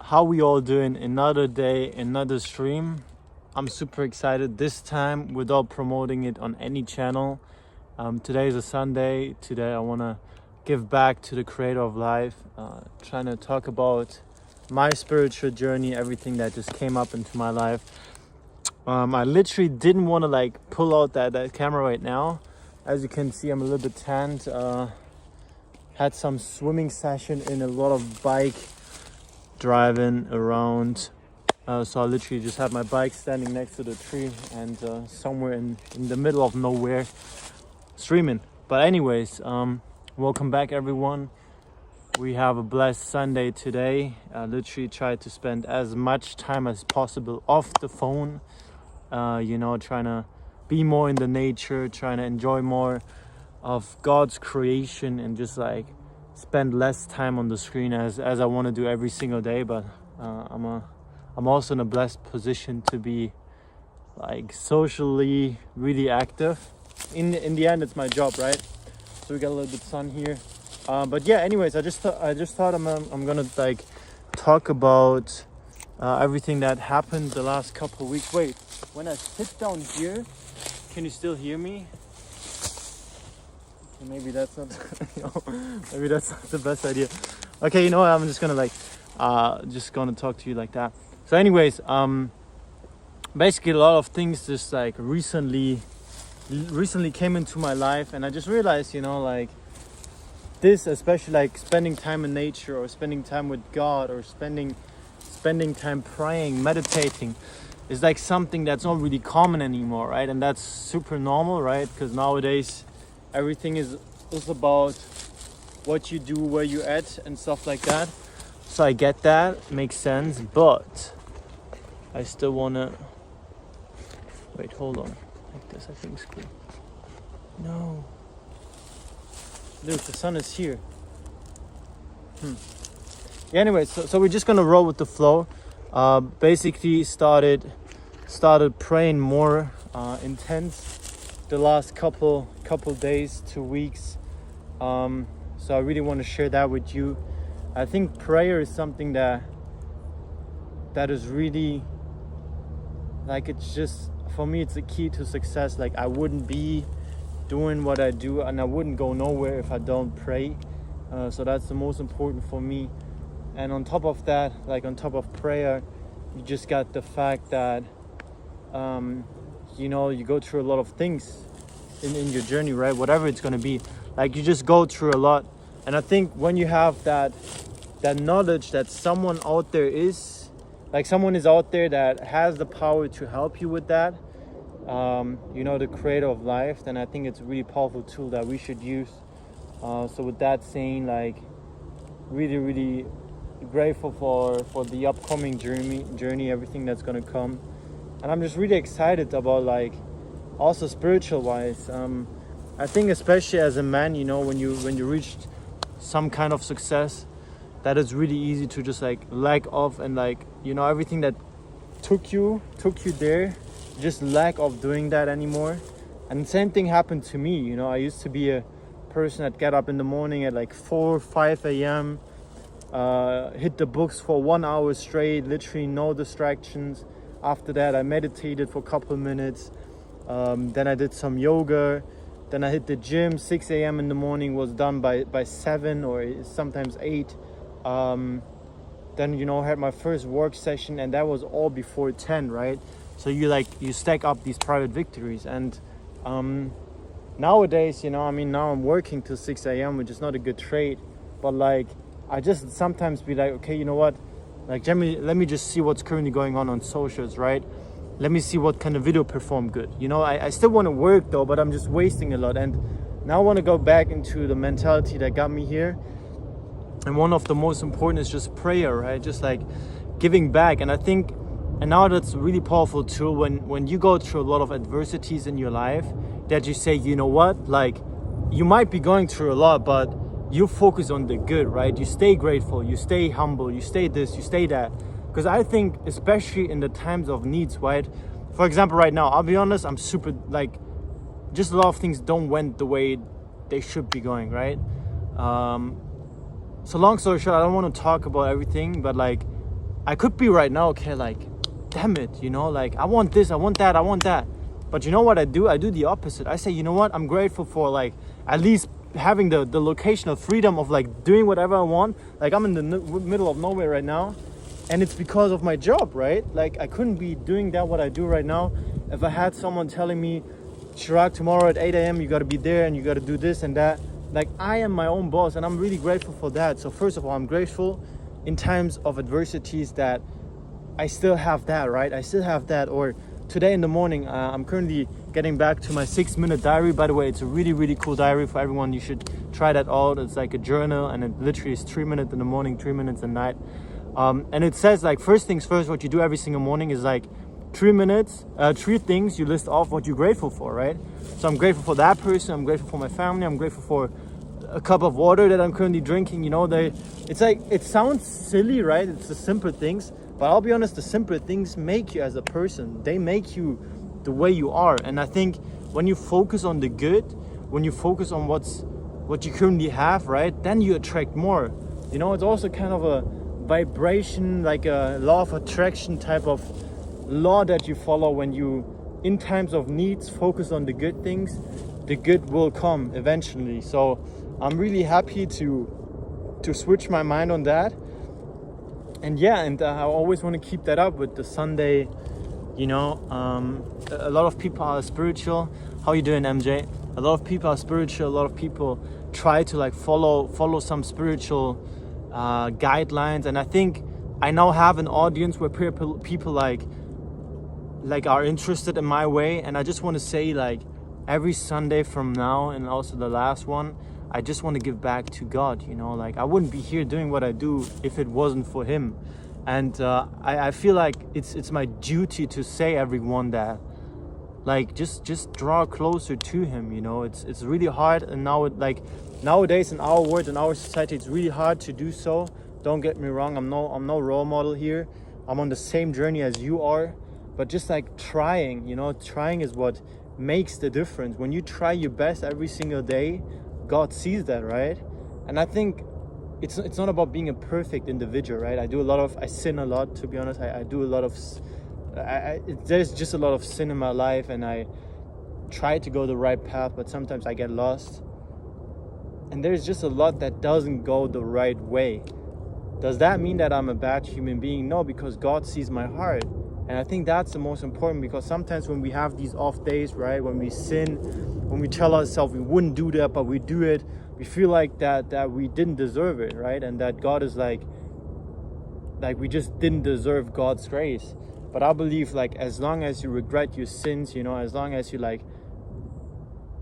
How we all doing? Another day, another stream. I'm super excited this time without promoting it on any channel. Today is a Sunday. Today I want to give back to the creator of life, trying to talk about my spiritual journey, everything that just came up into my life. I literally didn't want to pull out that camera right now. As you can see, I'm a little bit tanned. Had some swimming session in a lot of bike driving around. So I literally just had my bike standing next to the tree and somewhere in the middle of nowhere streaming. But anyways, welcome back everyone. We have a blessed Sunday today. I literally tried to spend as much time as possible off the phone, trying to be more in the nature, trying to enjoy more of God's creation and just spend less time on the screen as I want to do every single day. But I'm also in a blessed position to be socially really active. In the end, it's my job, right? So we got a little bit of sun here. But yeah, anyways, I just thought I'm gonna talk about everything that happened the last couple of weeks. Wait, when I sit down here, can you still hear me? Okay, maybe that's not maybe that's not the best idea. Okay, you know what? I'm just gonna talk to you like that. So anyways, basically a lot of things just recently came into my life, and I just realized, this, especially spending time in nature or spending time with God or spending time praying, meditating, is something that's not really common anymore, right? And that's super normal, right? Because nowadays everything is about what you do, where you at, and stuff like that. So I get that, makes sense, but I still wanna wait. Hold on, like this. I think it's good. No. Look, the sun is here. Yeah, anyway, so we're just gonna roll with the flow. Basically started praying more intense the last couple days, 2 weeks. So I really want to share that with you. I think prayer is something that is really it's just, for me, it's a key to success. I wouldn't be doing what I do, and I wouldn't go nowhere if I don't pray. So that's the most important for me. And on top of that, on top of prayer, you just got the fact that you go through a lot of things in your journey, right? Whatever it's going to be, you just go through a lot. And I think when you have that knowledge that someone out there is out there that has the power to help you with that, the creator of life, then I think it's a really powerful tool that we should use. So with that saying, really, really grateful for the upcoming journey, everything that's gonna come. And I'm just really excited about also spiritual wise. I think especially as a man, when you reach some kind of success, that is really easy to just lack off, and everything that took you there, just lack of doing that anymore. And the same thing happened to me. I used to be a person that get up in the morning at 4 5 a.m, hit the books for 1 hour straight, literally no distractions. After that I meditated for a couple minutes, then I did some yoga, then I hit the gym 6 a.m. in the morning, was done by 7 or sometimes 8. Then had my first work session, and that was all before 10, right? So you stack up these private victories. And nowadays, now I'm working till 6 a.m, which is not a good trade, but I just sometimes be okay, you know what, let me just see what's currently going on socials, right? Let me see what kind of video perform good. I still want to work though, but I'm just wasting a lot. And now I want to go back into the mentality that got me here. And one of the most important is just prayer, right? Just giving back. And I think, and now that's a really powerful tool when you go through a lot of adversities in your life, that you say, you know what, you might be going through a lot, but you focus on the good, right? You stay grateful, you stay humble, you stay this, you stay that. Because I think, especially in the times of needs, right? For example, right now, I'll be honest, I'm super, just a lot of things don't went the way they should be going, right? So long story short, I don't want to talk about everything, but I could be right now, okay, like, damn it, you know, like, I want this, I want that, I want that. But you know what I do? I do the opposite. I say, you know what? I'm grateful for, like, at least having the locational freedom of, like, doing whatever I want. Like, I'm in the middle of nowhere right now, and it's because of my job, right? Like, I couldn't be doing that, what I do right now, if I had someone telling me, Chirag, tomorrow at 8 a.m. you got to be there and you got to do this and that. Like, I am my own boss, and I'm really grateful for that. So first of all, I'm grateful in times of adversities that I still have that, right? I still have that. Or today in the morning, I'm currently getting back to my 6-minute diary. By the way, it's a really, really cool diary for everyone. You should try that out. It's like a journal, and it literally is 3 minutes in the morning, 3 minutes at night. And it says, like, first things first, what you do every single morning is like 3 minutes, 3 things you list off what you're grateful for, right? So I'm grateful for that person. I'm grateful for my family. I'm grateful for a cup of water that I'm currently drinking. You know, it's like, it sounds silly, right? It's the simple things, but I'll be honest, the simple things make you as a person. They make you the way you are. And I think when you focus on the good, when you focus on what you currently have, right, then you attract more. You know, it's also kind of a vibration, like a law of attraction type of law that you follow. When you, in times of needs, focus on the good things, the good will come eventually. So I'm really happy to switch my mind on that. And yeah, and I always want to keep that up with the Sunday, you know. A lot of people are spiritual. How you doing, MJ? A lot of people are spiritual. A lot of people try to, like, follow some spiritual guidelines. And I think I now have an audience where people like are interested in my way. And I just want to say, like, every Sunday from now, and also the last one, I just want to give back to God, you know. Like, I wouldn't be here doing what I do if it wasn't for him. And I feel like it's my duty to say everyone that, like, just draw closer to him, you know. It's really hard, and nowadays in our world, in our society, it's really hard to do so. Don't get me wrong, I'm no role model here. I'm on the same journey as you are, but just like trying, you know, trying is what makes the difference. When you try your best every single day, God sees that, right? And I think it's not about being a perfect individual, right? I sin a lot, to be honest. I do a lot of, there's just a lot of sin in my life, and I try to go the right path, but sometimes I get lost. And there's just a lot that doesn't go the right way. Does that mean that I'm a bad human being? No, because God sees my heart. And I think that's the most important, because sometimes when we have these off days, right, when we sin, when we tell ourselves we wouldn't do that, but we do it, we feel like that we didn't deserve it, right? And that God is like we just didn't deserve God's grace. But I believe, like, as long as you regret your sins, you know, as long as you, like,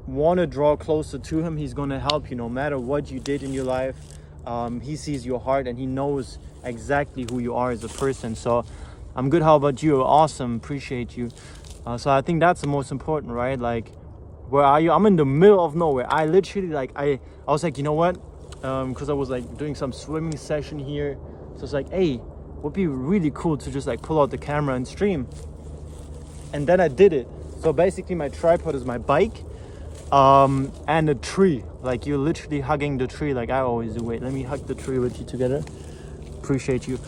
want to draw closer to him, he's going to help you no matter what you did in your life. He sees your heart, and he knows exactly who you are as a person. So I'm good. How about you? Awesome. Appreciate you. So I think that's the most important, right? Like, where are you? I'm in the middle of nowhere. I literally, like, I was like, you know what? Because I was, like, doing some swimming session here. So it's like, hey, would be really cool to just, like, pull out the camera and stream. And then I did it. So basically my tripod is my bike, and a tree. Like, you're literally hugging the tree like I always do. Wait, let me hug the tree with you together. Appreciate you.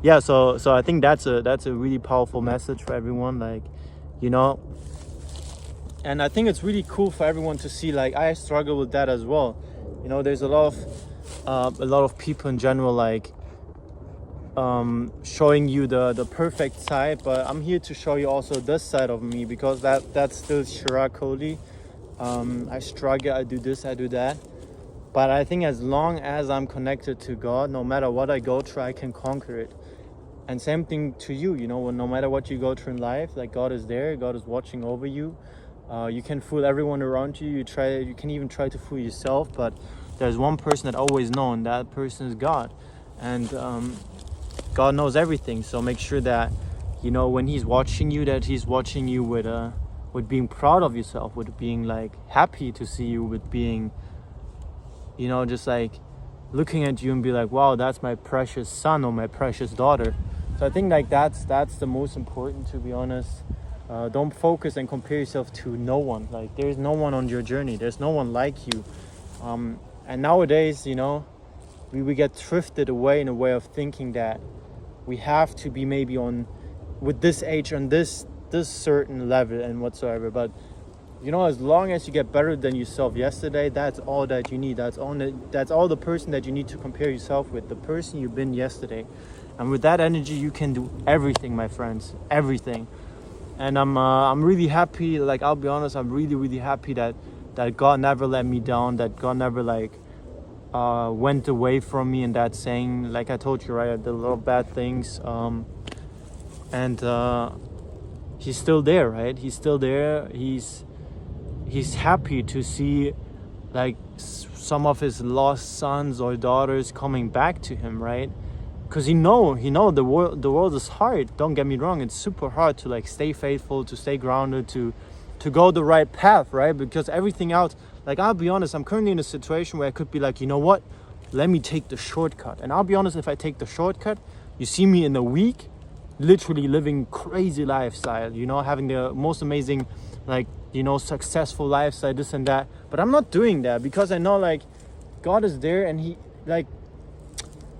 Yeah, so I think that's a really powerful message for everyone, like, you know. And I think it's really cool for everyone to see, like, I struggle with that as well. You know, there's a lot of people in general, like, showing you the perfect side, but I'm here to show you also this side of me, because that's still Chirag Kohli. I struggle, I do this, I do that. But I think as long as I'm connected to God, no matter what I go through, I can conquer it. And same thing to you, you know, no matter what you go through in life, like, God is there, God is watching over you. You can fool everyone around you. You can even try to fool yourself, but there's one person that always knows, and that person is God. And God knows everything. So make sure that, you know, when he's watching you, that he's watching you with being proud of yourself, with being, like, happy to see you, with being, you know, just, like, looking at you and be like, wow, that's my precious son or my precious daughter. So I think, like, that's the most important, to be honest. Don't focus and compare yourself to no one. Like, there's no one on your journey. There's no one like you. And nowadays, you know, we get drifted away in a way of thinking that we have to be maybe on with this age on this certain level and whatsoever. But you know, as long as you get better than yourself yesterday, that's all that you need. That's all the person that you need to compare yourself with, the person you've been yesterday. And with that energy, you can do everything, my friends, everything. And I'm really happy. Like, I'll be honest, I'm really happy that God never let me down. That God never went away from me. And that saying, like I told you, right, I did a lot of bad things. And He's still there, right? He's still there. He's happy to see like some of his lost sons or daughters coming back to him, right? Because he know the world is hard. Don't get me wrong, it's super hard to like stay faithful, to stay grounded, to go the right path, right? Because everything else, like, I'll be honest, I'm currently in a situation where I could be like, you know what, let me take the shortcut. And I'll be honest, if I take the shortcut, you see me in a week literally living crazy lifestyle, you know, having the most amazing, like, you know, successful lifestyle, this and that. But I'm not doing that because I know like God is there, and He, like,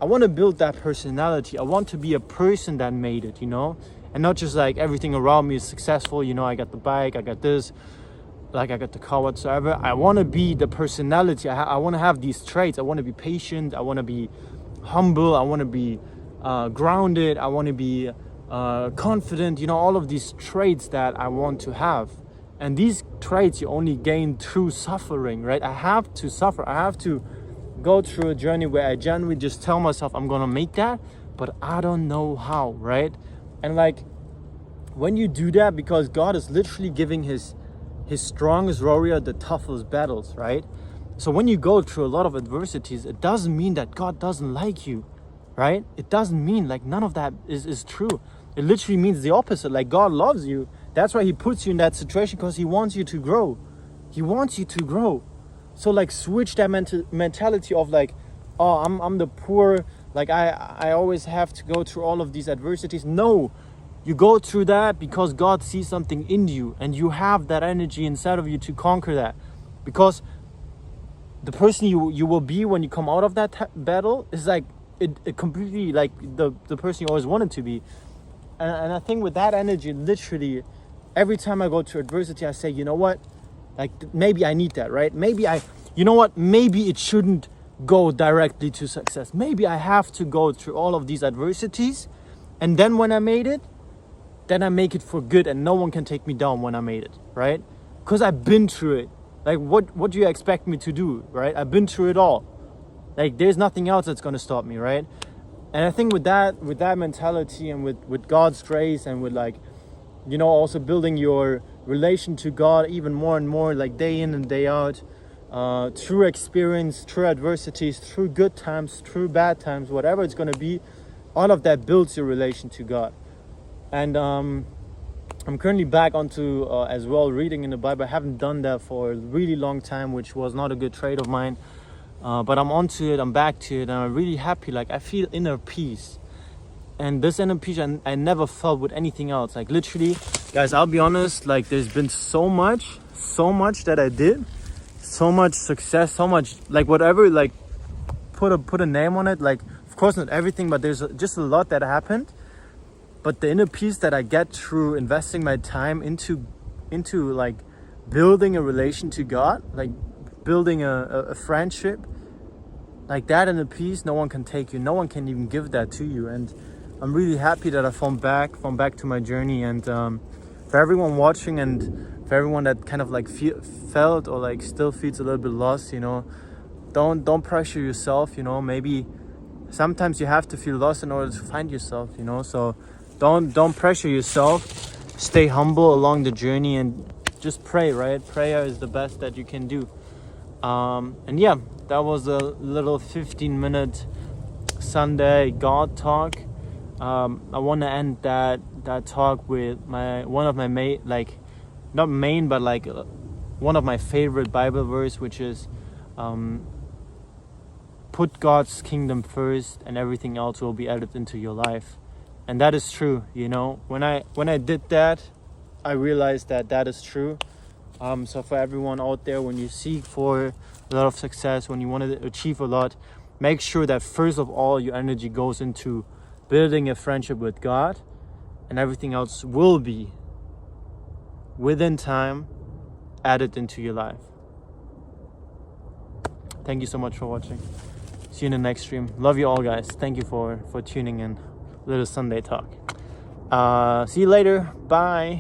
I want to build that personality. I want to be a person that made it, you know, and not just like everything around me is successful. You know, I got the bike, I got this, like I got the car, whatsoever. I want to be the personality. I want to have these traits. I want to be patient. I want to be humble. I want to be grounded. I want to be confident. You know, all of these traits that I want to have. And these traits you only gain through suffering, right? I have to suffer. I have to go through a journey where I genuinely just tell myself I'm gonna make that, but I don't know how, right? And like, when you do that, because God is literally giving his strongest warrior the toughest battles, right? So when you go through a lot of adversities, it doesn't mean that God doesn't like you, right? It doesn't mean, like, none of that is true. It literally means the opposite. Like, God loves you. That's why he puts you in that situation, because he wants you to grow. He wants you to grow. So like, switch that mentality of like, oh, I'm the poor, like I always have to go through all of these adversities. No, you go through that because God sees something in you, and you have that energy inside of you to conquer that. Because the person you will be when you come out of that battle is like it completely like the person you always wanted to be. And I think with that energy, literally every time I go through adversity, I say, you know what, like, maybe I need that, right? Maybe it shouldn't go directly to success. Maybe I have to go through all of these adversities, and then when I made it, then I make it for good, and no one can take me down when I made it, right? Because I've been through it. Like, what do you expect me to do, right? I've been through it all. Like, there's nothing else that's going to stop me, right? And I think with that mentality, and with God's grace, and with, like, you know, also building your relation to God even more and more, like day in and day out, through experience, through adversities, through good times, through bad times, whatever it's going to be, all of that builds your relation to God. And I'm currently back onto as well reading in the Bible. I haven't done that for a really long time, which was not a good trait of mine, but I'm onto it, I'm back to it, and I'm really happy. Like, I feel inner peace. And this inner peace I never felt with anything else. Like, literally, guys, I'll be honest, like, there's been so much that I did, so much success, so much, like, whatever, like, put a name on it. Like, of course not everything, but there's just a lot that happened. But the inner peace that I get through investing my time into like building a relation to God, like building a friendship, like that inner peace, no one can take you. No one can even give that to you. And I'm really happy that I found back to my journey. And for everyone watching, and for everyone that kind of like felt or like still feels a little bit lost, you know, don't pressure yourself. You know, maybe sometimes you have to feel lost in order to find yourself. You know, so don't pressure yourself. Stay humble along the journey, and just pray. Right, prayer is the best that you can do. And yeah, that was a little 15-minute Sunday God talk. I want to end that talk with one of my one of my favorite Bible verse, which is put God's kingdom first, and everything else will be added into your life. And that is true. You know, when I did that, I realized that is true. So for everyone out there, when you seek for a lot of success, when you want to achieve a lot, make sure that first of all your energy goes into building a friendship with God, and everything else will be within time added into your life. Thank you so much for watching. See you in the next stream. Love you all, guys. Thank you for tuning in. Little Sunday talk. See you later. Bye.